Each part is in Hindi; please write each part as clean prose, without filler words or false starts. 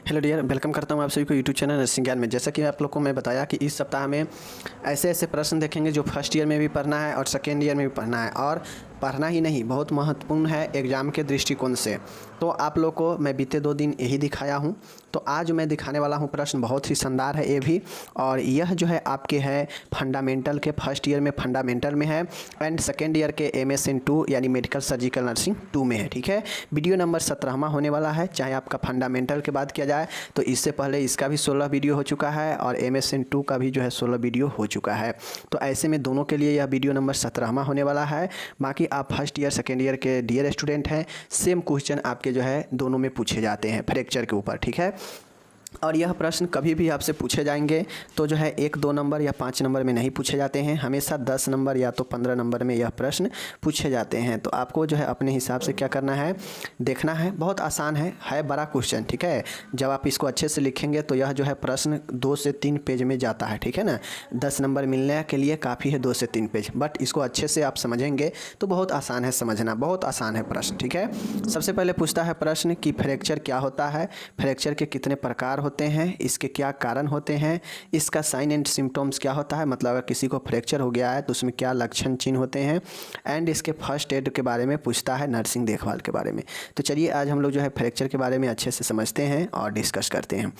हेलो डियर, वेलकम करता हूं आप सभी को यूट्यूब चैनल नर्सिंग ज्ञान में। जैसा कि आप लोग को मैं बताया कि इस सप्ताह में ऐसे ऐसे प्रश्न देखेंगे जो फर्स्ट ईयर में भी पढ़ना है और सेकेंड ईयर में भी पढ़ना है, और पढ़ना ही नहीं बहुत महत्वपूर्ण है एग्ज़ाम के दृष्टिकोण से। तो आप लोग को मैं बीते 2 दिन यही दिखाया हूं, तो आज मैं दिखाने वाला हूं प्रश्न बहुत ही शानदार है ये भी। और यह जो है आपके है फंडामेंटल के फर्स्ट ईयर में फंडामेंटल में है, एंड सेकेंड ईयर के MSN 2 यानी मेडिकल सर्जिकल नर्सिंग 2 में है। ठीक है, वीडियो नंबर 17वां होने वाला है। चाहे आपका फंडामेंटल के बाद किया जाए तो इससे पहले इसका भी 16 वीडियो हो चुका है और MSN 2 का भी जो है 16 वीडियो हो चुका है। तो ऐसे में दोनों के लिए यह वीडियो नंबर 17वां होने वाला है। बाकी आप फर्स्ट ईयर सेकेंड ईयर के डियर स्टूडेंट हैं, सेम क्वेश्चन आपके जो है दोनों में पूछे जाते हैं फ्रैक्चर के ऊपर। ठीक है, और यह प्रश्न कभी भी आपसे पूछे जाएंगे तो जो है 1-2 नंबर या 5 नंबर में नहीं पूछे जाते हैं, हमेशा 10 नंबर या तो 15 नंबर में यह प्रश्न पूछे जाते हैं। तो आपको जो है अपने हिसाब से क्या करना है, देखना है। बहुत आसान है बड़ा क्वेश्चन। ठीक है, जब आप इसको अच्छे से लिखेंगे तो यह जो है प्रश्न 2 से 3 पेज में जाता है। ठीक है ना, 10 नंबर मिलने के लिए काफ़ी है 2 से 3 पेज, बट इसको अच्छे से आप समझेंगे तो बहुत आसान है समझना, बहुत आसान है प्रश्न। ठीक है, सबसे पहले पूछता है प्रश्न कि फ्रैक्चर क्या होता है, फ्रैक्चर के कितने प्रकार होते हैं, इसके क्या कारण होते हैं, इसका साइन एंड सिम्टम्स क्या होता है, मतलब अगर किसी को फ्रैक्चर हो गया है तो उसमें क्या लक्षण चिन्ह होते हैं, एंड इसके फर्स्ट एड के बारे में पूछता है, नर्सिंग देखभाल के बारे में। तो चलिए आज हम लोग जो है फ्रैक्चर के बारे में अच्छे से समझते हैं और डिस्कस करते हैं।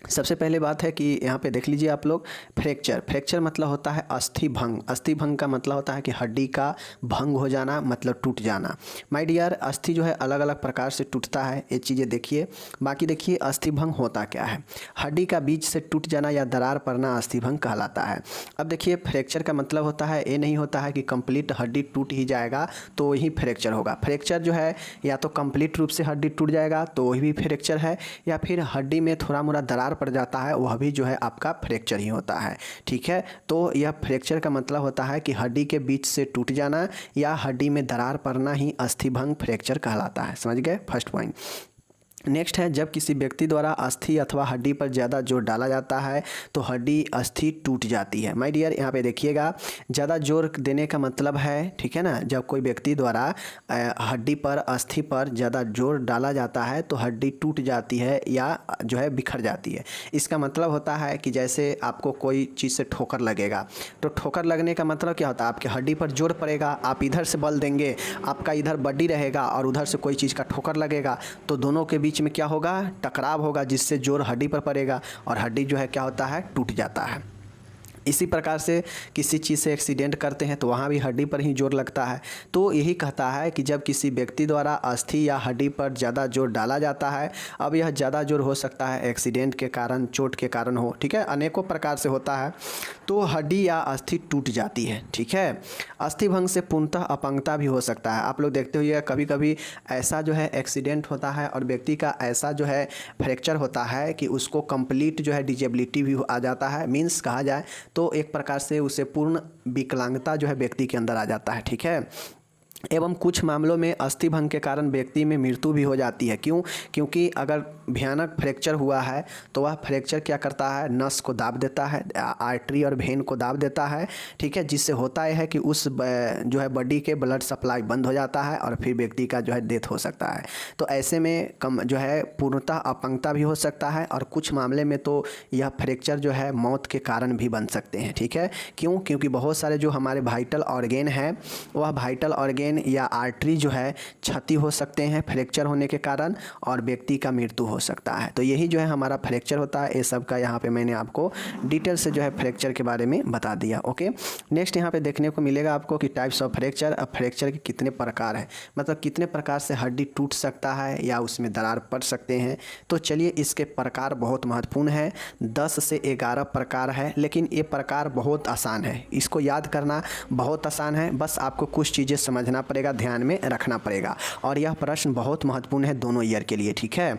सबसे पहले बात है कि यहाँ पे देख लीजिए आप लोग, फ्रैक्चर मतलब होता है अस्थि भंग। अस्थि भंग का मतलब होता है कि हड्डी का भंग हो जाना, मतलब टूट जाना। माय डियर, अस्थि जो है अलग अलग प्रकार से टूटता है, ये चीज़ें देखिए। बाकी देखिए अस्थि भंग होता क्या है, हड्डी का बीच से टूट जाना या दरार पड़ना अस्थि भंग कहलाता है। अब देखिए फ्रैक्चर का मतलब होता है, ये नहीं होता है कि कंप्लीट हड्डी टूट ही जाएगा तो वही फ्रैक्चर होगा। फ्रैक्चर जो है या तो कंप्लीट रूप से हड्डी टूट जाएगा तो वही भी फ्रैक्चर है, या फिर हड्डी में थोड़ा मोड़ा दरार पड़ जाता है, वह भी जो है आपका फ्रैक्चर ही होता है। ठीक है, तो यह फ्रैक्चर का मतलब होता है कि हड्डी के बीच से टूट जाना या हड्डी में दरार पड़ना ही अस्थिभंग फ्रैक्चर कहलाता है। समझ गए, फर्स्ट पॉइंट। नेक्स्ट है, जब किसी व्यक्ति द्वारा अस्थि अथवा हड्डी पर ज़्यादा जोर डाला जाता है तो हड्डी अस्थि टूट जाती है। माय डियर, यहाँ पे देखिएगा, ज़्यादा जोर देने का मतलब है, ठीक है ना, जब कोई व्यक्ति द्वारा हड्डी पर अस्थि पर ज़्यादा जोर डाला जाता है तो हड्डी टूट जाती है या जो है बिखर जाती है। इसका मतलब होता है कि जैसे आपको कोई चीज़ से ठोकर लगेगा, तो ठोकर लगने का मतलब क्या होता है, आपके हड्डी पर जोर पड़ेगा, आप इधर से बल देंगे, आपका इधर बॉडी रहेगा और उधर से कोई चीज़ का ठोकर लगेगा, तो दोनों के बीच में क्या होगा, टकराव होगा, जिससे जोर हड्डी पर पड़ेगा और हड्डी जो है क्या होता है, टूट जाता है। इसी प्रकार से किसी चीज़ से एक्सीडेंट करते हैं तो वहाँ भी हड्डी पर ही जोर लगता है। तो यही कहता है कि जब किसी व्यक्ति द्वारा अस्थि या हड्डी पर ज़्यादा जोर डाला जाता है, अब यह ज़्यादा जोर हो सकता है एक्सीडेंट के कारण, चोट के कारण हो, ठीक है, अनेकों प्रकार से होता है, तो हड्डी या अस्थि टूट जाती है। ठीक है, अस्थि भंग से पूर्णतः अपंगता भी हो सकता है। आप लोग देखते हुए कभी कभी ऐसा जो है एक्सीडेंट होता है और व्यक्ति का ऐसा जो है फ्रैक्चर होता है कि उसको कंप्लीट जो है डिजेबिलिटी भी आ जाता है, मीन्स कहा जाए तो एक प्रकार से उसे पूर्ण विकलांगता जो है व्यक्ति के अंदर आ जाता है। ठीक है, एवं कुछ मामलों में अस्थि भंग के कारण व्यक्ति में मृत्यु भी हो जाती है। क्यों? क्योंकि अगर भयानक फ्रैक्चर हुआ है तो वह फ्रैक्चर क्या करता है, नस को दाब देता है, आर्टरी और वेन को दाब देता है। ठीक है, जिससे होता है कि उस जो है बॉडी के ब्लड सप्लाई बंद हो जाता है और फिर व्यक्ति का जो है डेथ हो सकता है। तो ऐसे में कम जो है पूर्णतः अपंगता भी हो सकता है, और कुछ मामले में तो यह फ्रैक्चर जो है मौत के कारण भी बन सकते हैं। ठीक है, क्यों? क्योंकि बहुत सारे जो हमारे वाइटल ऑर्गेन हैं, वह वाइटल ऑर्गेन या आर्टरी जो है क्षति हो सकते हैं फ्रैक्चर होने के कारण, और व्यक्ति का मृत्यु हो सकता है। तो यही जो है हमारा फ्रैक्चर होता है। ये सब का यहाँ पे मैंने आपको डिटेल से जो है फ्रैक्चर के बारे में बता दिया। ओके, नेक्स्ट यहाँ पे देखने को मिलेगा आपको कि टाइप्स ऑफ फ्रैक्चर। अब फ्रैक्चर के कितने प्रकार हैं, मतलब कितने प्रकार से हड्डी टूट सकता है या उसमें दरार पड़ सकते हैं। तो चलिए, इसके प्रकार बहुत महत्वपूर्ण है, 10 से 11 प्रकार है, लेकिन ये प्रकार बहुत आसान है, इसको याद करना बहुत आसान है, बस आपको कुछ चीज़ें समझना पड़ेगा, ध्यान में रखना पड़ेगा, और यह प्रश्न बहुत महत्वपूर्ण है दोनों ईयर के लिए। ठीक है,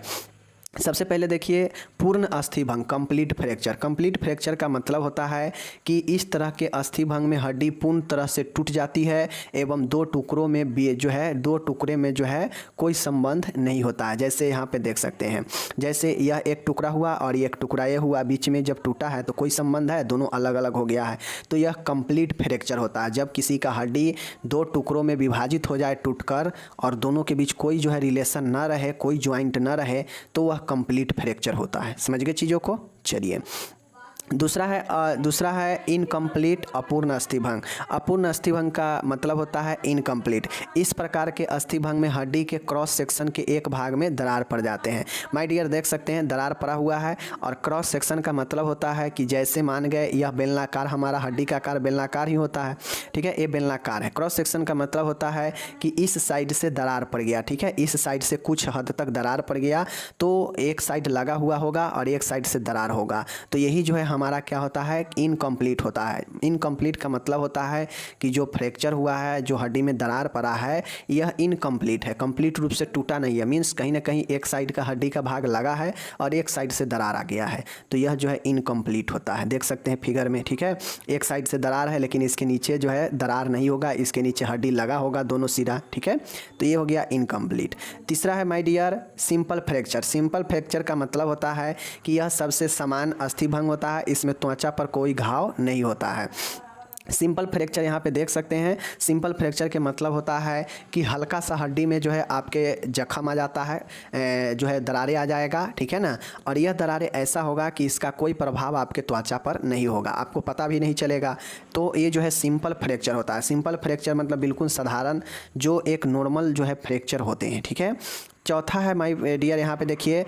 सबसे पहले देखिए पूर्ण अस्थिभंग कंप्लीट फ्रैक्चर। कंप्लीट फ्रैक्चर का मतलब होता है कि इस तरह के अस्थिभंग में हड्डी पूर्ण तरह से टूट जाती है एवं दो टुकड़ों में भी जो है दो टुकड़े में जो है कोई संबंध नहीं होता है। जैसे यहाँ पे देख सकते हैं, जैसे यह एक टुकड़ा हुआ और एक टुकड़ा ये हुआ, बीच में जब टूटा है तो कोई संबंध है, दोनों अलग अलग हो गया है, तो यह कंप्लीट फ्रैक्चर होता है। जब किसी का हड्डी दो टुकड़ों में विभाजित हो जाए टूटकर और दोनों के बीच कोई जो है रिलेशन ना रहे, कोई ज्वाइंट ना रहे, तो वह कंप्लीट फ्रैक्चर होता है। समझ गए चीज़ों को? चलिए, दूसरा है इनकम्प्लीट अपूर्ण अस्थिभंग। अपूर्ण अस्थिभंग का मतलब होता है इनकम्प्लीट। इस प्रकार के अस्थिभंग में हड्डी के क्रॉस सेक्शन के एक भाग में दरार पड़ जाते हैं। माय डियर देख सकते हैं दरार पड़ा हुआ है, और क्रॉस सेक्शन का मतलब होता है कि जैसे मान गए यह बेलनाकार, हमारा हड्डी का आकार बेलनाकार ही होता है, ठीक है, ये बेलनाकार है। क्रॉस सेक्शन का मतलब होता है कि इस साइड से दरार पड़ गया, ठीक है, इस साइड से कुछ हद तक दरार पड़ गया, तो एक साइड लगा हुआ होगा और एक साइड से दरार होगा, तो यही जो है हमारा क्या होता है, इनकम्प्लीट होता है। इनकम्प्लीट का मतलब होता है कि जो फ्रैक्चर हुआ है, जो हड्डी में दरार पड़ा है, यह इनकम्प्लीट है, कंप्लीट रूप से टूटा नहीं है। मीन्स कहीं ना कहीं एक साइड का हड्डी का भाग लगा है और एक साइड से दरार आ गया है, तो यह जो है इनकम्प्लीट होता है। देख सकते हैं फिगर में, ठीक है, एक साइड से दरार है लेकिन इसके नीचे जो है दरार नहीं होगा, इसके नीचे हड्डी लगा होगा दोनों सिरा, ठीक है, तो ये हो गया इनकम्प्लीट। तीसरा है my dear simple fracture. Simple fracture का मतलब होता है कि यह सबसे समान अस्थिभंग होता है, इसमें त्वचा पर कोई घाव नहीं होता है। सिंपल फ्रैक्चर यहाँ पे देख सकते हैं। सिंपल फ्रैक्चर के मतलब होता है कि हल्का सा हड्डी में जो है आपके जख्म आ जाता है, जो है दरारें आ जाएगा, ठीक है ना, और यह दरारें ऐसा होगा कि इसका कोई प्रभाव आपके त्वचा पर नहीं होगा, आपको पता भी नहीं चलेगा, तो ये जो है सिंपल फ्रैक्चर होता है। सिंपल फ्रैक्चर मतलब बिल्कुल साधारण जो एक नॉर्मल जो है फ्रैक्चर होते हैं, ठीक है। चौथा है माय डियर, यहाँ पे देखिए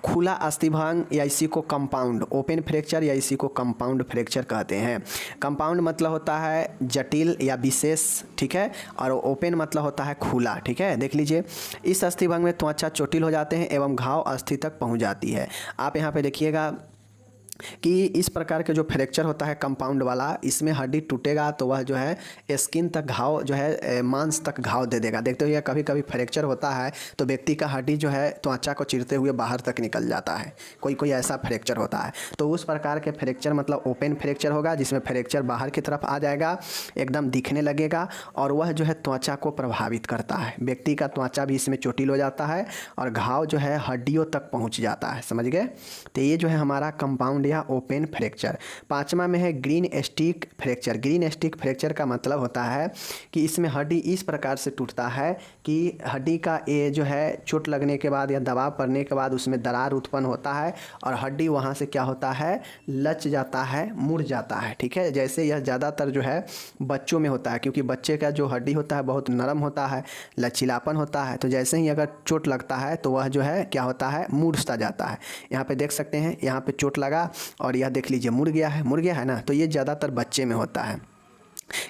खुला अस्थिभंग या इसी को कंपाउंड ओपन फ्रैक्चर या इसी को कंपाउंड फ्रैक्चर कहते हैं। कंपाउंड मतलब होता है जटिल या विशेष, ठीक है, और ओपन मतलब होता है खुला, ठीक है। देख लीजिए, इस अस्थिभंग में त्वचा चोटिल हो जाते हैं एवं घाव अस्थि तक पहुँच जाती है। आप यहाँ पे देखिएगा कि इस प्रकार के जो फ्रैक्चर होता है कंपाउंड वाला, इसमें हड्डी टूटेगा तो वह जो है स्किन तक घाव जो है मांस तक घाव दे देगा। देखते हो, कभी कभी फ्रैक्चर होता है तो व्यक्ति का हड्डी जो है त्वचा को चीरते हुए बाहर तक निकल जाता है, कोई कोई ऐसा फ्रैक्चर होता है, तो उस प्रकार के फ्रैक्चर मतलब ओपन फ्रैक्चर होगा, जिसमें फ्रैक्चर बाहर की तरफ आ जाएगा, एकदम दिखने लगेगा और वह जो है त्वचा को प्रभावित करता है। व्यक्ति का त्वचा भी इसमें चोटिल हो जाता है और घाव जो है हड्डियों तक पहुँच जाता है। समझ गए? तो ये जो है हमारा कंपाउंड या ओपन फ्रैक्चर। पांचवा में है green stick fracture. Green stick fracture का मतलब होता है कि इसमें हड्डी इस प्रकार से टूटता है कि हड्डी का ये जो है चोट लगने के बाद या दबाव पड़ने के बाद उसमें दरार उत्पन्न होता है और हड्डी वहाँ से क्या होता है, लच जाता है, मुड़ जाता है, ठीक है। जैसे यह ज़्यादातर जो है बच्चों में होता है, क्योंकि बच्चे का जो हड्डी होता है बहुत नरम होता है, लचीलापन होता है, तो जैसे ही अगर चोट लगता है तो वह जो है क्या होता है, मुड़ता जाता है। यहाँ पे देख सकते हैं, यहाँ पे चोट लगा और यह देख लीजिए मुड़ गया है ना, तो ये ज़्यादातर बच्चे में होता है।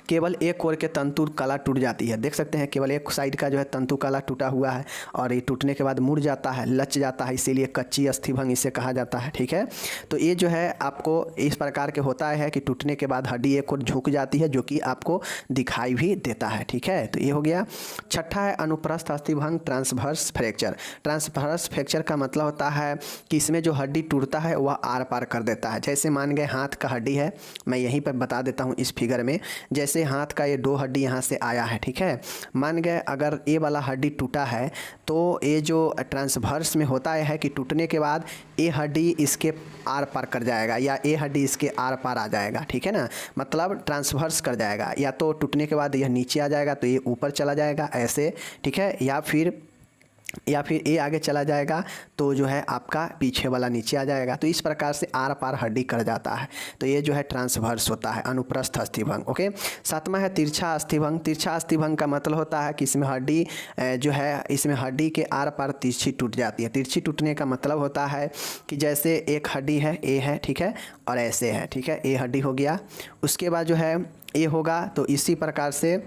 केवल एक ओर के तंतु कला टूट जाती है। देख सकते हैं, केवल एक साइड का जो है तंतु कला टूटा हुआ है और ये टूटने के बाद मुड़ जाता है, लच जाता है, इसीलिए कच्ची अस्थिभंग इसे कहा जाता है, ठीक है। तो ये जो है आपको इस प्रकार के होता है कि टूटने के बाद हड्डी एक ओर झुक जाती है, जो कि आपको दिखाई भी देता है, ठीक है। तो ये हो गया। छठा है अनुप्रस्थ अस्थिभंग ट्रांसवर्स फ्रैक्चर। ट्रांसवर्स फ्रैक्चर का मतलब होता है कि इसमें जो हड्डी टूटता है वह आर पार कर देता है। जैसे मान गए हाथ का हड्डी है, मैं यहीं पर बता देता हूँ इस फिगर में, जैसे हाथ का ये दो हड्डी यहाँ से आया है, ठीक है। मान गए अगर ये वाला हड्डी टूटा है तो ये जो ट्रांसवर्स में होता है कि टूटने के बाद ये हड्डी इसके आर पार कर जाएगा या ये हड्डी इसके आर पार आ जाएगा, ठीक है ना, मतलब ट्रांसवर्स कर जाएगा। या तो टूटने के बाद यह नीचे आ जाएगा तो ये ऊपर चला जाएगा ऐसे, ठीक है, या फिर ये आगे चला जाएगा तो जो है आपका पीछे वाला नीचे आ जाएगा। तो इस प्रकार से आर पार हड्डी कर जाता है, तो ये जो है ट्रांसवर्स होता है, अनुप्रस्थ अस्थिभंग। ओके। सातवां है तिरछा अस्थिभंग। तिरछा अस्थिभंग का मतलब होता है कि इसमें हड्डी जो है, इसमें हड्डी के आर पार तिरछी टूट जाती है। तिरछी टूटने का मतलब होता है कि जैसे एक हड्डी है, ए है, ठीक है, और ऐसे है, ठीक है, ए हड्डी हो गया, उसके बाद जो है ए होगा, तो इसी प्रकार से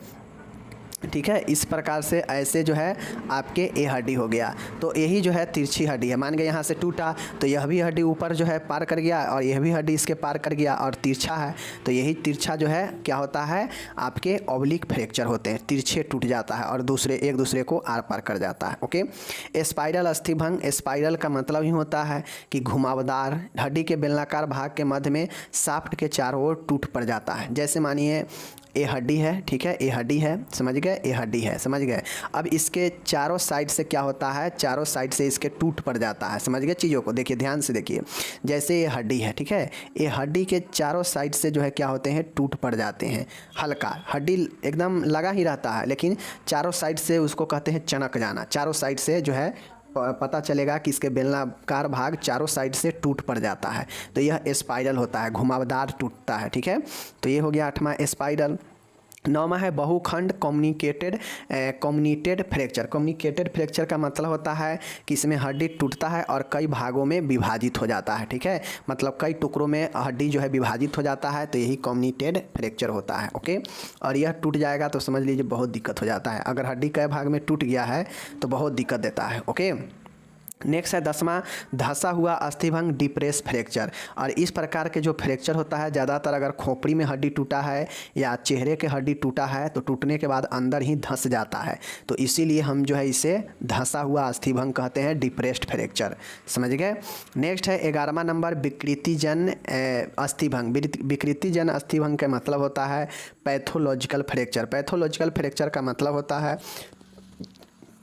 ठीक है। इस प्रकार से ऐसे जो है आपके ये हड्डी हो गया, तो यही जो है तिरछी हड्डी है। मान गए यहाँ से टूटा तो यह भी हड्डी ऊपर जो है पार कर गया और यह भी हड्डी इसके पार कर गया और तिरछा है, तो यही तिरछा जो है क्या होता है, आपके ऑब्लिक फ्रैक्चर होते हैं, तिरछे टूट जाता है और दूसरे एक दूसरे को आर पार कर जाता है। ओके। स्पाइरल अस्थिभंग, स्पाइरल का मतलब ही होता है कि घुमावदार, हड्डी के बेलनाकार भाग के मध्य में शाफ्ट के चारों ओर टूट पड़ जाता है। जैसे मानिए ये हड्डी है, ठीक है, ये हड्डी है, समझ गए, ये हड्डी है, समझ गए। अब इसके चारों साइड से क्या होता है, चारों साइड से इसके टूट पड़ जाता है, समझ गए चीज़ों को। देखिए ध्यान से देखिए, जैसे ये हड्डी है, ठीक है, ये हड्डी के चारों साइड से जो है क्या होते हैं, टूट पड़ जाते हैं। हल्का हड्डी एकदम लगा ही रहता है, लेकिन चारों साइड से उसको कहते हैं चनक जाना। चारों साइड से जो है पता चलेगा कि इसके बेलनाकार भाग चारों साइड से टूट पड़ जाता है, तो यह स्पाइरल होता है, घुमावदार टूटता है। ठीक है, तो ये हो गया 8वां स्पाइरल। 9वां है बहुखंड कम्युनिटेड फ्रैक्चर। कम्युनिकेटेड फ्रैक्चर का मतलब होता है कि इसमें हड्डी टूटता है और कई भागों में विभाजित हो जाता है। ठीक है, मतलब कई टुकड़ों में हड्डी जो है विभाजित हो जाता है, तो यही कम्युनिटेड फ्रैक्चर होता है। ओके, और यह टूट जाएगा तो समझ लीजिए बहुत दिक्कत हो जाता है। अगर हड्डी कई भाग में टूट गया है तो बहुत दिक्कत देता है। ओके, नेक्स्ट है 10वां धंसा हुआ अस्थिभंग डिप्रेस फ्रैक्चर। और इस प्रकार के जो फ्रैक्चर होता है, ज़्यादातर अगर खोपड़ी में हड्डी टूटा है या चेहरे के हड्डी टूटा है तो टूटने के बाद अंदर ही धंस जाता है, तो इसीलिए हम जो है इसे धंसा हुआ अस्थिभंग कहते हैं, डिप्रेस्ड फ्रैक्चर। समझ गए। नेक्स्ट है 11वां नंबर विकृतिजन अस्थिभंग। विकृतिजन अस्थिभंग का मतलब होता है पैथोलॉजिकल फ्रैक्चर। पैथोलॉजिकल फ्रैक्चर का मतलब होता है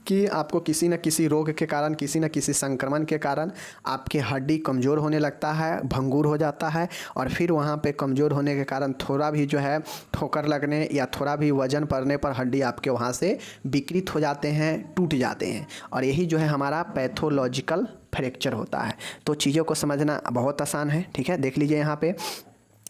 कि आपको किसी न किसी रोग के कारण, किसी न किसी संक्रमण के कारण आपके हड्डी कमज़ोर होने लगता है, भंगुर हो जाता है, और फिर वहाँ पे कमज़ोर होने के कारण थोड़ा भी जो है ठोकर लगने या थोड़ा भी वजन पड़ने पर हड्डी आपके वहाँ से विकृत हो जाते हैं, टूट जाते हैं, और यही जो है हमारा पैथोलॉजिकल फ्रैक्चर होता है। तो चीज़ों को समझना बहुत आसान है। ठीक है, देख लीजिए यहाँ पे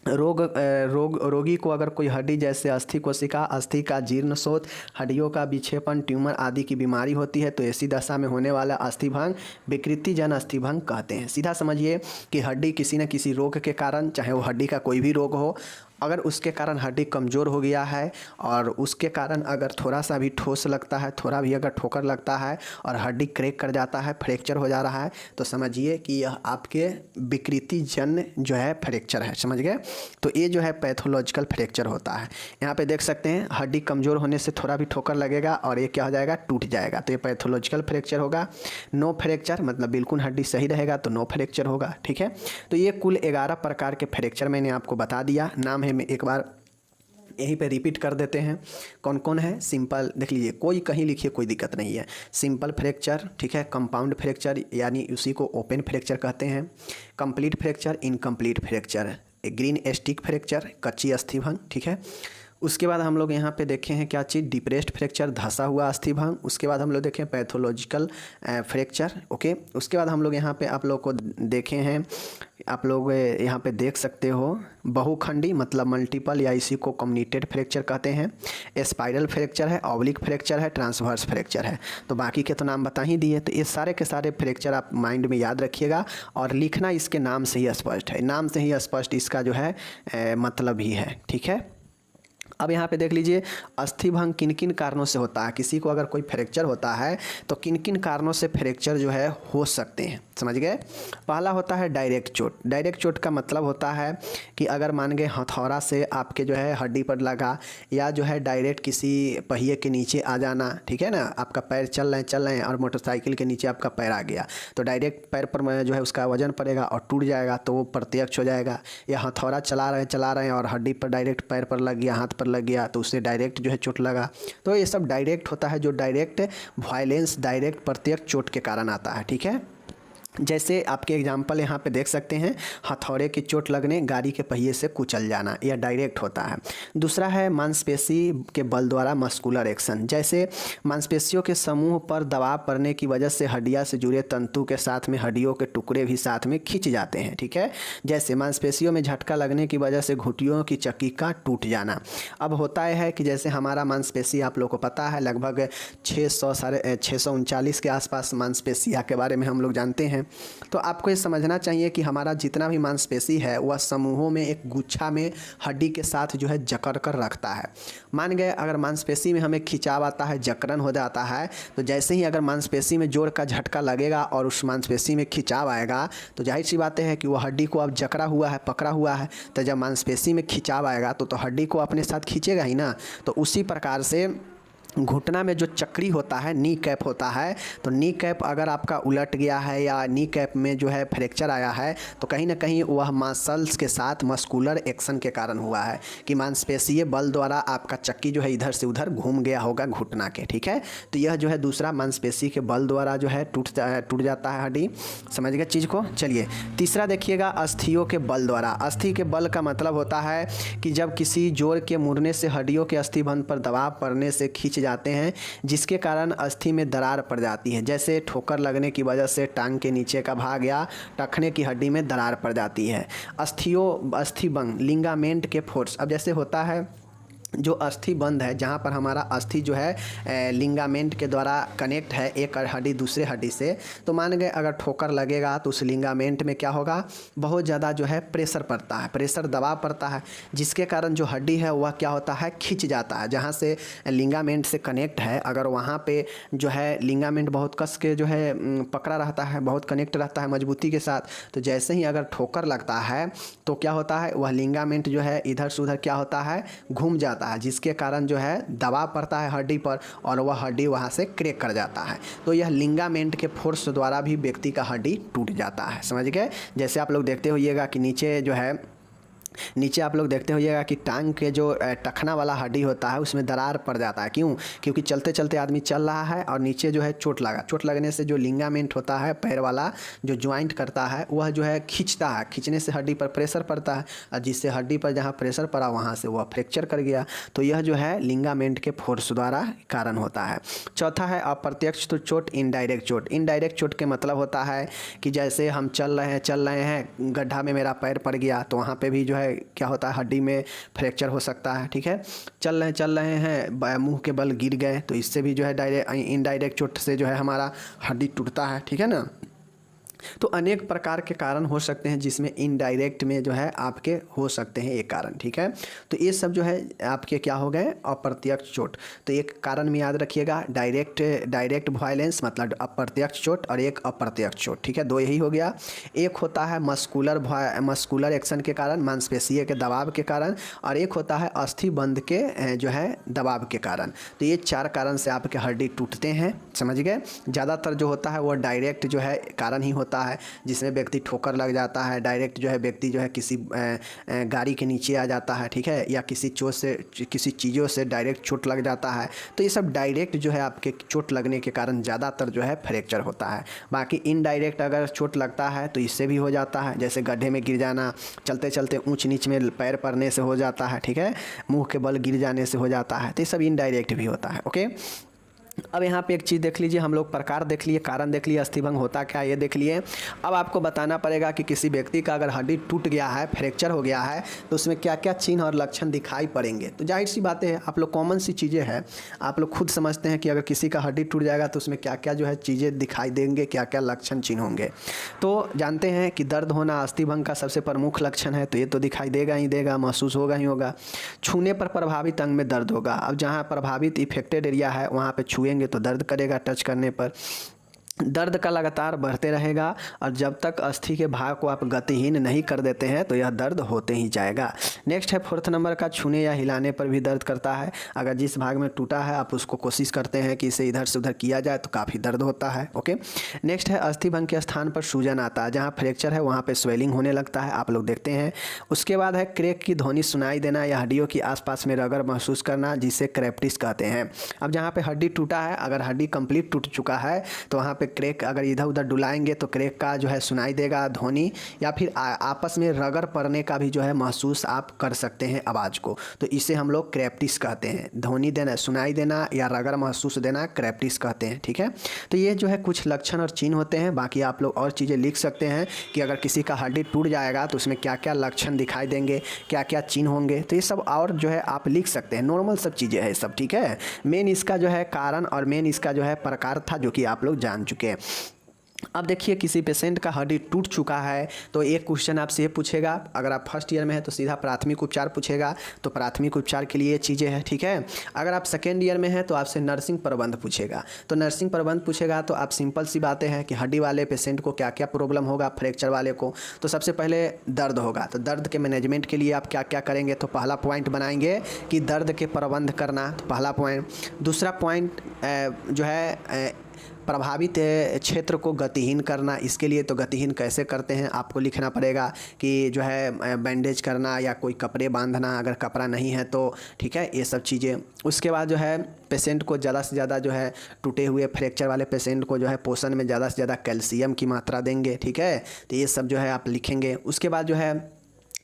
रोगी को अगर कोई हड्डी जैसे अस्थि कोशिका, अस्थि का जीर्ण शोथ, हड्डियों का विक्षेपण, ट्यूमर आदि की बीमारी होती है तो ऐसी दशा में होने वाला अस्थिभंग विकृतिजन अस्थिभंग कहते हैं। सीधा समझिए कि हड्डी किसी न किसी रोग के कारण, चाहे वो हड्डी का कोई भी रोग हो, अगर उसके कारण हड्डी कमज़ोर हो गया है और उसके कारण अगर थोड़ा सा भी ठोस लगता है, थोड़ा भी अगर ठोकर लगता है और हड्डी क्रैक कर जाता है, फ्रैक्चर हो जा रहा है, तो समझिए कि यह आपके विकृतिजन जो है फ्रैक्चर है। समझ गए। तो ये जो है पैथोलॉजिकल फ्रैक्चर होता है। यहाँ पे देख सकते हैं हड्डी कमज़ोर होने से थोड़ा भी ठोकर लगेगा और ये क्या हो जाएगा, टूट जाएगा, तो ये पैथोलॉजिकल फ्रैक्चर होगा। नो फ्रैक्चर मतलब बिल्कुल हड्डी सही रहेगा तो नो फ्रैक्चर होगा। ठीक है, तो ये कुल 11 प्रकार के फ्रैक्चर मैंने आपको बता दिया। नाम है में एक बार यहीं पे रिपीट कर देते हैं कौन कौन है। सिंपल देख लीजिए, कोई कहीं लिखिए, कोई दिक्कत नहीं है। सिंपल फ्रैक्चर, ठीक है, कंपाउंड फ्रैक्चर यानी उसी को ओपन फ्रैक्चर कहते हैं, complete fracture, incomplete fracture, green stick fracture, कच्ची अस्थिभंग। ठीक है, उसके बाद हम लोग यहाँ पे देखे हैं क्या चीज़, डिप्रेस्ड फ्रैक्चर, धंसा हुआ अस्थिभंग। उसके बाद हम लोग देखें पैथोलॉजिकल फ्रैक्चर। ओके, उसके बाद हम लोग यहाँ पे आप लोग को देखे हैं, आप लोग यहाँ पे देख सकते हो बहुखंडी मतलब मल्टीपल, या इसी को कम्युनिटेड फ्रैक्चर कहते हैं। स्पाइरल फ्रैक्चर है, ऑब्लिक फ्रैक्चर है, ट्रांसवर्स फ्रैक्चर है। तो बाकी के तो नाम बता ही दिए, तो ये सारे के सारे फ्रैक्चर आप माइंड में याद रखिएगा और लिखना इसके नाम से ही स्पष्ट है, नाम से ही स्पष्ट इसका जो है मतलब ही है। ठीक है, अब यहाँ पे देख लीजिए अस्थिभंग किन किन कारणों से होता है। किसी को अगर कोई फ्रैक्चर होता है तो किन किन कारणों से फ्रैक्चर जो है हो सकते हैं, समझ गए। पहला होता है डायरेक्ट चोट। डायरेक्ट चोट का मतलब होता है कि अगर मान गए हथौड़ा से आपके जो है हड्डी पर लगा, या जो है डायरेक्ट किसी पहिए के नीचे आ जाना, ठीक है ना, आपका पैर चल रहे हैं और मोटरसाइकिल के नीचे आपका पैर आ गया, तो डायरेक्ट पैर पर जो है उसका वजन पड़ेगा और टूट जाएगा, तो वो प्रत्यक्ष हो जाएगा। या हथौड़ा चला रहे हैं और हड्डी पर डायरेक्ट पैर पर लग गया, हाथ पर लग गया, तो उससे डायरेक्ट जो है चोट लगा। तो ये सब डायरेक्ट होता है, जो डायरेक्ट वायलेंस, डायरेक्ट प्रत्यक्ष चोट के कारण आता है। ठीक है, जैसे आपके एग्जाम्पल यहाँ पे देख सकते हैं, हथौड़े की चोट लगने, गाड़ी के पहिए से कुचल जाना, यह डायरेक्ट होता है। दूसरा है मांसपेशी के बल द्वारा मस्कुलर एक्शन। जैसे मांसपेशियों के समूह पर दबाव पड़ने की वजह से हड्डियाँ से जुड़े तंतु के साथ में हड्डियों के टुकड़े भी साथ में खिंच जाते हैं। ठीक है, जैसे मांसपेशियों में झटका लगने की वजह से घुटियों की चक्किका टूट जाना। अब होता है कि जैसे हमारा मांसपेशी आप लोग को पता है लगभग 639 के आसपास मांसपेशियाँ के बारे में हम लोग जानते हैं। हैं। तो आपको ये समझना चाहिए कि हमारा जितना भी मांसपेशी है वह समूहों में एक गुच्छा में हड्डी के साथ जो है जकड़ कर रखता है। मान गए अगर मांसपेशी में हमें खिंचाव आता है, जकड़न हो जाता है, तो जैसे ही अगर मांसपेशी में जोर का झटका लगेगा और उस मांसपेशी में खिंचाव आएगा तो जाहिर सी बात है कि वह हड्डी को अब जकड़ा हुआ है, पकड़ा हुआ है, तो जब मांसपेशी में खिंचाव आएगा तो हड्डी को अपने साथ खींचेगा ही ना। तो उसी प्रकार से घुटना में जो चक्री होता है, नी कैप होता है, तो नी कैप अगर आपका उलट गया है या नी कैप में जो है फ्रैक्चर आया है तो कहीं ना कहीं वह मसल्स के साथ मस्कुलर एक्शन के कारण हुआ है कि मांसपेशीय बल द्वारा आपका चक्की जो है इधर से उधर घूम गया होगा घुटना के। ठीक है, तो यह जो है दूसरा मांसपेशी के बल द्वारा जो है टूट जाता है हड्डी। समझ गए चीज़ को। चलिए तीसरा देखिएगा, अस्थियों के बल द्वारा। अस्थि के बल का मतलब होता है कि जब किसी जोड़ के मुड़ने से हड्डियों के अस्थिबंध पर दबाव पड़ने से खींच जाते हैं जिसके कारण अस्थि में दरार पड़ जाती है। जैसे ठोकर लगने की वजह से टांग के नीचे का भाग या टखने की हड्डी में दरार पड़ जाती है। अस्थिबंध लिगामेंट के फोर्स। अब जैसे होता है जो अस्थि बंध है जहाँ पर हमारा अस्थि जो है लिगामेंट के द्वारा कनेक्ट है एक हड्डी दूसरे हड्डी से, तो मान गए अगर ठोकर लगेगा तो उस लिगामेंट में क्या होगा, बहुत ज़्यादा जो है प्रेशर पड़ता है, प्रेशर दबाव पड़ता है जिसके कारण जो हड्डी है वह क्या होता है, खिंच जाता है। जहाँ से लिगामेंट से कनेक्ट है अगर वहाँ पे जो है लिगामेंट बहुत कस के जो है पकड़ा रहता है, बहुत कनेक्ट रहता है मजबूती के साथ, तो जैसे ही अगर ठोकर लगता है तो क्या होता है, वह लिगामेंट जो है इधर से उधर क्या होता है, घूम जाता है, जिसके कारण जो है दबाव पड़ता है हड्डी पर और वह हड्डी वहाँ से क्रैक कर जाता है। तो यह लिगामेंट के फोर्स द्वारा भी व्यक्ति का हड्डी टूट जाता है। समझ गए। जैसे आप लोग देखते होइएगा कि नीचे आप लोग देखते होइएगा कि टांग के जो टखना वाला हड्डी होता है उसमें दरार पड़ जाता है। क्यों? क्योंकि चलते चलते आदमी चल रहा है और नीचे जो है चोट लगा, चोट लगने से जो लिगामेंट होता है पैर वाला जो ज्वाइंट करता है वह जो है खींचता है, खींचने से हड्डी पर प्रेशर पड़ता है और जिससे हड्डी पर जहाँ प्रेशर पड़ा वहाँ से वह फ्रैक्चर कर गया। तो यह जो है लिगामेंट के फोर्स द्वारा कारण होता है। चौथा है अप्रत्यक्ष चोट, इनडायरेक्ट चोट। इनडायरेक्ट चोट के मतलब होता है कि जैसे हम चल रहे हैं गड्ढा में मेरा पैर पड़ गया तो वहाँ पे भी जो है क्या होता है, हड्डी में फ्रैक्चर हो सकता है। ठीक है, चल रहे हैं मुंह के बल गिर गए तो इससे भी जो है इनडायरेक्ट चोट से जो है हमारा हड्डी टूटता है। ठीक है ना। तो अनेक प्रकार के कारण हो सकते हैं जिसमें इनडायरेक्ट में जो है आपके हो सकते हैं एक कारण। ठीक है, तो ये सब जो है आपके क्या हो गए, अप्रत्यक्ष चोट। तो एक कारण में याद रखिएगा, डायरेक्ट वायलेंस मतलब अप्रत्यक्ष चोट और एक अप्रत्यक्ष चोट। ठीक है, दो यही हो गया। एक होता है मस्कुलर एक्शन के कारण, मांसपेशीय के दबाव के कारण, और एक होता है अस्थि बंध के जो है दबाव के कारण। तो ये चार कारण से आपके हड्डी टूटते हैं। समझ गए। ज़्यादातर जो होता है वो डायरेक्ट जो है कारण ही होता है जिसमें व्यक्ति ठोकर लग जाता है, डायरेक्ट जो है व्यक्ति जो है किसी गाड़ी के नीचे आ जाता है। ठीक है, या किसी चीज़ों से डायरेक्ट चोट लग जाता है। तो ये सब डायरेक्ट जो है आपके चोट लगने के कारण ज़्यादातर जो है फ्रैक्चर होता है। बाकी इनडायरेक्ट अगर चोट लगता है तो इससे भी हो जाता है, जैसे गड्ढे में गिर जाना, चलते चलते ऊंच नीच में पैर पड़ने से हो जाता है। ठीक है, मुंह के बल गिर जाने से हो जाता है। तो ये सब इनडायरेक्ट भी होता है। ओके, अब यहाँ पे एक चीज़ देख लीजिए, हम लोग प्रकार देख लिए, कारण देख लिए, अस्थिभंग होता क्या ये देख लिए। अब आपको बताना पड़ेगा कि किसी व्यक्ति का अगर हड्डी टूट गया है, फ्रैक्चर हो गया है, तो उसमें क्या क्या चिन्ह और लक्षण दिखाई पड़ेंगे। तो जाहिर सी बातें हैं, आप लोग कॉमन सी चीज़ें हैं, आप लोग खुद समझते हैं कि अगर किसी का हड्डी टूट जाएगा तो उसमें क्या क्या जो है चीज़ें दिखाई देंगे, क्या क्या लक्षण चिन्ह होंगे। तो जानते हैं कि दर्द होना अस्थिभंग का सबसे प्रमुख लक्षण है, तो ये तो दिखाई देगा ही देगा, महसूस होगा ही होगा। छूने पर प्रभावित अंग में दर्द होगा। अब जहाँ प्रभावित इफेक्टेड एरिया है वहाँ पे छुएंगे तो दर्द करेगा, टच करने पर दर्द का लगातार बढ़ते रहेगा और जब तक अस्थि के भाग को आप गतिहीन नहीं कर देते हैं तो यह दर्द होते ही जाएगा। नेक्स्ट है 4th नंबर का, छूने या हिलाने पर भी दर्द करता है। अगर जिस भाग में टूटा है आप उसको कोशिश करते हैं कि इसे इधर से उधर किया जाए तो काफ़ी दर्द होता है। ओके, नेक्स्ट है अस्थिभंग के स्थान पर सूजन आता है। जहाँ फ्रैक्चर है वहाँ पर स्वेलिंग होने लगता है, आप लोग देखते हैं। उसके बाद है क्रैक की ध्वनि सुनाई देना या हड्डियों के आसपास में रगड़ महसूस करना, जिसे क्रेप्टिस कहते हैं। अब जहाँ पे हड्डी टूटा है, अगर हड्डी कंप्लीट टूट चुका है तो वहाँ पे क्रैक अगर इधर उधर डुलाएंगे तो क्रैक का जो है सुनाई देगा ध्वनि, या फिर आपस में रगड़ पड़ने का भी जो है महसूस आप कर सकते हैं आवाज़ को। तो इसे हम लोग क्रेप्टिस कहते हैं। ध्वनि देना, सुनाई देना या रगड़ महसूस देना क्रेप्टिस कहते हैं। ठीक है, तो ये जो है कुछ लक्षण और चिन्ह होते हैं। बाकी आप लोग और चीज़ें लिख सकते हैं कि अगर किसी का हड्डी टूट जाएगा तो उसमें क्या क्या लक्षण दिखाई देंगे, क्या क्या चिन्ह होंगे, तो ये सब और जो है आप लिख सकते हैं। नॉर्मल सब चीज़ें हैं सब। ठीक है, मेन इसका जो है कारण और मेन इसका जो है प्रकार था जो कि आप लोग जान चुके हैं। अब देखिए किसी पेशेंट का हड्डी टूट चुका है तो एक क्वेश्चन आपसे ये पूछेगा, अगर आप फर्स्ट ईयर में है तो सीधा प्राथमिक उपचार पूछेगा, तो प्राथमिक उपचार के लिए ये चीज़ें हैं, ठीक है। अगर आप सेकेंड ईयर में हैं तो आपसे नर्सिंग प्रबंध पूछेगा, तो नर्सिंग प्रबंध पूछेगा तो आप सिंपल सी बातें हैं कि हड्डी वाले पेशेंट को क्या क्या प्रॉब्लम होगा, फ्रैक्चर वाले को तो सबसे पहले दर्द होगा, तो दर्द के मैनेजमेंट के लिए आप क्या क्या करेंगे, तो पहला पॉइंट बनाएंगे कि दर्द के प्रबंध करना, तो पहला पॉइंट। दूसरा पॉइंट जो है प्रभावित क्षेत्र को गतिहीन करना, इसके लिए तो गतिहीन कैसे करते हैं आपको लिखना पड़ेगा कि जो है बैंडेज करना या कोई कपड़े बांधना, अगर कपड़ा नहीं है तो, ठीक है, ये सब चीज़ें। उसके बाद जो है पेशेंट को ज़्यादा से ज़्यादा जो है टूटे हुए फ्रैक्चर वाले पेशेंट को जो है पोषण में ज़्यादा से ज़्यादा कैल्शियम की मात्रा देंगे, ठीक है, तो ये सब जो है आप लिखेंगे। उसके बाद जो है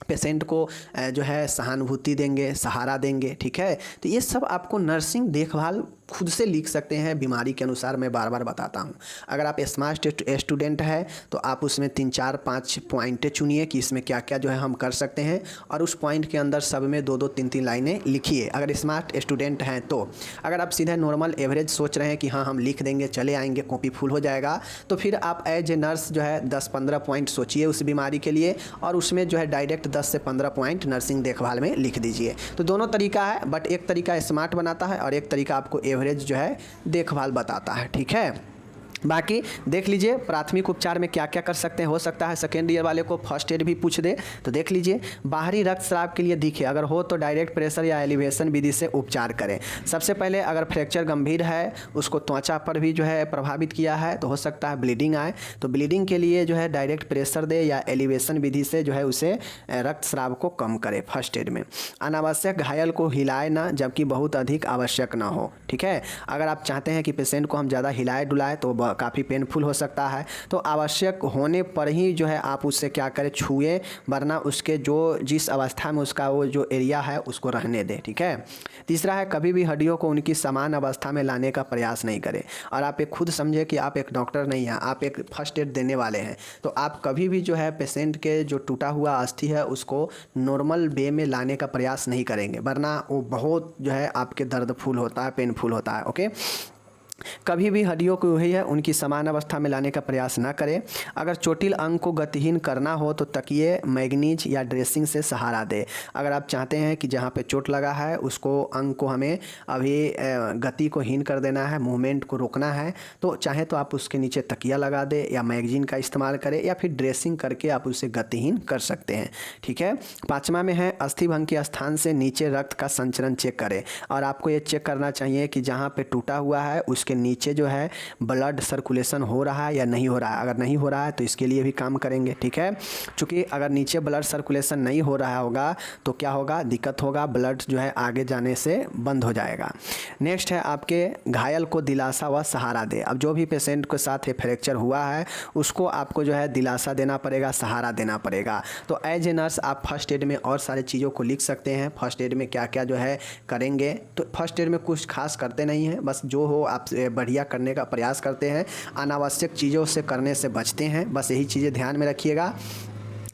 पेशेंट को जो है सहानुभूति देंगे, सहारा देंगे, ठीक है, तो ये सब आपको नर्सिंग देखभाल खुद से लिख सकते हैं बीमारी के अनुसार। मैं बार बार बताता हूँ, अगर आप स्मार्ट स्टूडेंट है तो आप उसमें 3 4 5 पॉइंटें चुनिए कि इसमें क्या क्या जो है हम कर सकते हैं, और उस पॉइंट के अंदर सब में 2 2 3 3 लाइनें लिखिए अगर स्मार्ट स्टूडेंट हैं तो। अगर आप सीधे नॉर्मल एवरेज सोच रहे हैं कि हाँ हम लिख देंगे चले आएंगे कॉपी फुल हो जाएगा, तो फिर आप एज ए नर्स जो है 10-15 पॉइंट सोचिए उस बीमारी के लिए, और उसमें जो है डायरेक्ट 10 से 15 पॉइंट नर्सिंग देखभाल में लिख दीजिए। तो दोनों तरीका है, बट एक तरीका स्मार्ट बनाता है और एक तरीका आपको एवरेज जो है देखभाल बताता है, ठीक है। बाकी देख लीजिए प्राथमिक उपचार में क्या क्या कर सकते हैं, हो सकता है सेकेंड ईयर वाले को फर्स्ट एड भी पूछ दे, तो देख लीजिए बाहरी रक्तस्राव के लिए दिखे, अगर हो तो डायरेक्ट प्रेशर या एलिवेशन विधि से उपचार करें। सबसे पहले अगर फ्रैक्चर गंभीर है, उसको त्वचा पर भी जो है प्रभावित किया है, तो हो सकता है ब्लीडिंग आए, तो ब्लीडिंग के लिए जो है डायरेक्ट प्रेशर दे या एलिवेशन विधि से जो है उसे रक्तस्राव को कम करे फर्स्ट एड में। अनावश्यक घायल को हिलाए ना, जबकि बहुत अधिक आवश्यक ना हो, ठीक है। अगर आप चाहते हैं कि पेशेंट को हम ज़्यादा हिलाए डुलाए तो काफ़ी पेनफुल हो सकता है, तो आवश्यक होने पर ही जो है आप उससे क्या करें, छुए, वरना उसके जो जिस अवस्था में उसका वो जो एरिया है उसको रहने दें, ठीक है। तीसरा है कभी भी हड्डियों को उनकी समान अवस्था में लाने का प्रयास नहीं करें, और आप एक खुद समझे कि आप एक डॉक्टर नहीं हैं, आप एक फर्स्ट एड देने वाले हैं, तो आप कभी भी जो है पेशेंट के जो टूटा हुआ अस्थि है उसको नॉर्मल वे में लाने का प्रयास नहीं करेंगे, वरना वो बहुत जो है आपके दर्दफुल होता है, पेनफुल होता है, ओके। कभी भी हड्डियों को वही है उनकी समान अवस्था में लाने का प्रयास ना करें। अगर चोटिल अंग को गतिहीन करना हो तो तकिए, मैग्नीज या ड्रेसिंग से सहारा दे। अगर आप चाहते हैं कि जहाँ पे चोट लगा है उसको अंग को हमें अभी गति को हीन कर देना है, मूवमेंट को रोकना है, तो चाहे तो आप उसके नीचे तकिया लगा दे या मैगजीन का इस्तेमाल करें, या फिर ड्रेसिंग करके आप उसे गतिहीन कर सकते हैं, ठीक है। 5वां में है अस्थिभंग के स्थान से नीचे रक्त का संचरण चेक करें, और आपको ये चेक करना चाहिए कि जहाँ पे टूटा हुआ है उसके नीचे जो है ब्लड सर्कुलेशन हो रहा है या नहीं हो रहा है। अगर नहीं हो रहा है तो इसके लिए भी काम करेंगे, ठीक है। चूँकि अगर नीचे ब्लड सर्कुलेशन नहीं हो रहा होगा तो क्या होगा, दिक्कत होगा, ब्लड जो है आगे जाने से बंद हो जाएगा। नेक्स्ट है आपके घायल को दिलासा व सहारा दे। अब जो भी पेशेंट के साथ ये फ्रैक्चर हुआ है उसको आपको जो है दिलासा देना पड़ेगा, सहारा देना पड़ेगा। तो एज ए नर्स आप फर्स्ट एड में और सारे चीज़ों को लिख सकते हैं, फर्स्ट एड में क्या क्या जो है करेंगे। तो फर्स्ट एड में कुछ खास करते नहीं हैं, बस जो हो आप बढ़िया करने का प्रयास करते हैं, अनावश्यक चीज़ों से करने से बचते हैं, बस यही चीज़ें ध्यान में रखिएगा।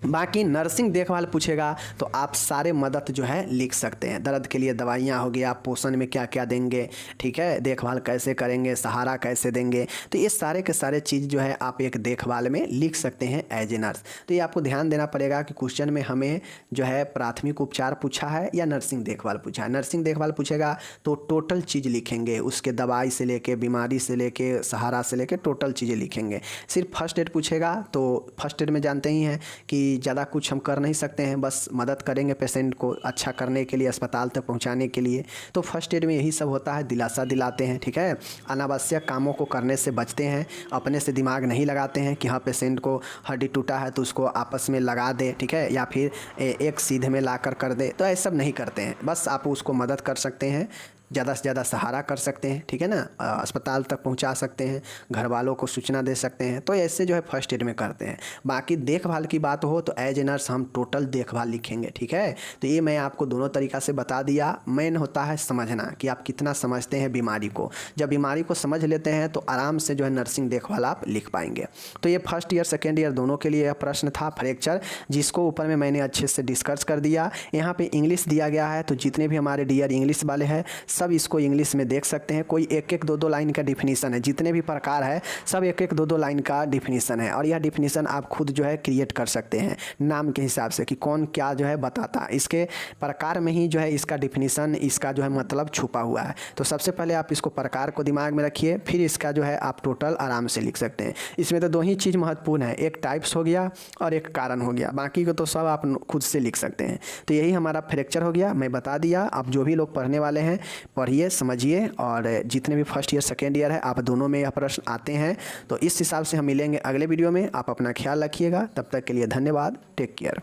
बाकी नर्सिंग देखभाल पूछेगा तो आप सारे मदद जो है लिख सकते हैं, दर्द के लिए दवाइयाँ हो गया, पोषण में क्या क्या देंगे, ठीक है, देखभाल कैसे करेंगे, सहारा कैसे देंगे, तो ये सारे के सारे चीज़ जो है आप एक देखभाल में लिख सकते हैं एज ए नर्स। तो ये आपको ध्यान देना पड़ेगा कि क्वेश्चन में हमें जो है प्राथमिक उपचार पूछा है या नर्सिंग देखभाल पूछा है। नर्सिंग देखभाल पूछेगा तो टोटल चीज़ लिखेंगे, उसके दवाई से लेके, बीमारी से लेके, सहारा से लेके टोटल चीज़ें लिखेंगे। सिर्फ फर्स्ट एड पूछेगा तो फर्स्ट एड में जानते ही हैं कि ज़्यादा कुछ हम कर नहीं सकते हैं, बस मदद करेंगे पेशेंट को अच्छा करने के लिए, अस्पताल तक पहुंचाने के लिए। तो फर्स्ट एड में यही सब होता है, दिलासा दिलाते हैं, ठीक है। अनावश्यक कामों को करने से बचते हैं, अपने से दिमाग नहीं लगाते हैं कि हाँ पेशेंट को हड्डी टूटा है तो उसको आपस में लगा दे, ठीक है, या फिर एक सीधे में ला कर दे, तो ऐसा सब नहीं करते हैं। बस आप उसको मदद कर सकते हैं, ज़्यादा से ज़्यादा सहारा कर सकते हैं, ठीक है ना, अस्पताल तक पहुंचा सकते हैं, घर वालों को सूचना दे सकते हैं, तो ऐसे जो है फर्स्ट एड में करते हैं। बाकी देखभाल की बात हो तो एज ए नर्स हम टोटल देखभाल लिखेंगे, ठीक है। तो ये मैं आपको दोनों तरीक़ा से बता दिया। मेन होता है समझना कि आप कितना समझते हैं बीमारी को। जब बीमारी को समझ लेते हैं तो आराम से जो है नर्सिंग देखभाल आप लिख पाएंगे। तो ये फर्स्ट ईयर सेकेंड ईयर दोनों के लिए प्रश्न था फ्रैक्चर, जिसको ऊपर में मैंने अच्छे से डिस्कस कर दिया। यहाँ पर इंग्लिश दिया गया है, तो जितने भी हमारे डियर इंग्लिश वाले हैं सब इसको इंग्लिश में देख सकते हैं। कोई एक एक दो दो लाइन का डिफिनीसन है, जितने भी प्रकार है सब एक एक दो दो लाइन का डिफिनीसन है। और यह डिफिनीसन आप खुद जो है क्रिएट कर सकते हैं नाम के हिसाब से कि कौन क्या जो है बताता है। इसके प्रकार में ही जो है इसका डिफिनीसन, इसका जो है मतलब छुपा हुआ है। तो सबसे पहले आप इसको प्रकार को दिमाग में रखिए, फिर इसका जो है आप टोटल आराम से लिख सकते हैं। इसमें तो दो ही चीज़ महत्वपूर्ण है, एक टाइप्स हो गया और एक कारण हो गया, बाकी को तो सब आप खुद से लिख सकते हैं। तो यही हमारा फ्रैक्चर हो गया, मैं बता दिया। आप जो भी लोग पढ़ने वाले हैं पढ़िए, समझिए, और जितने भी फर्स्ट ईयर सेकेंड ईयर है आप दोनों में यह प्रश्न आते हैं। तो इस हिसाब से हम मिलेंगे अगले वीडियो में। आप अपना ख्याल रखिएगा, तब तक के लिए धन्यवाद, टेक केयर।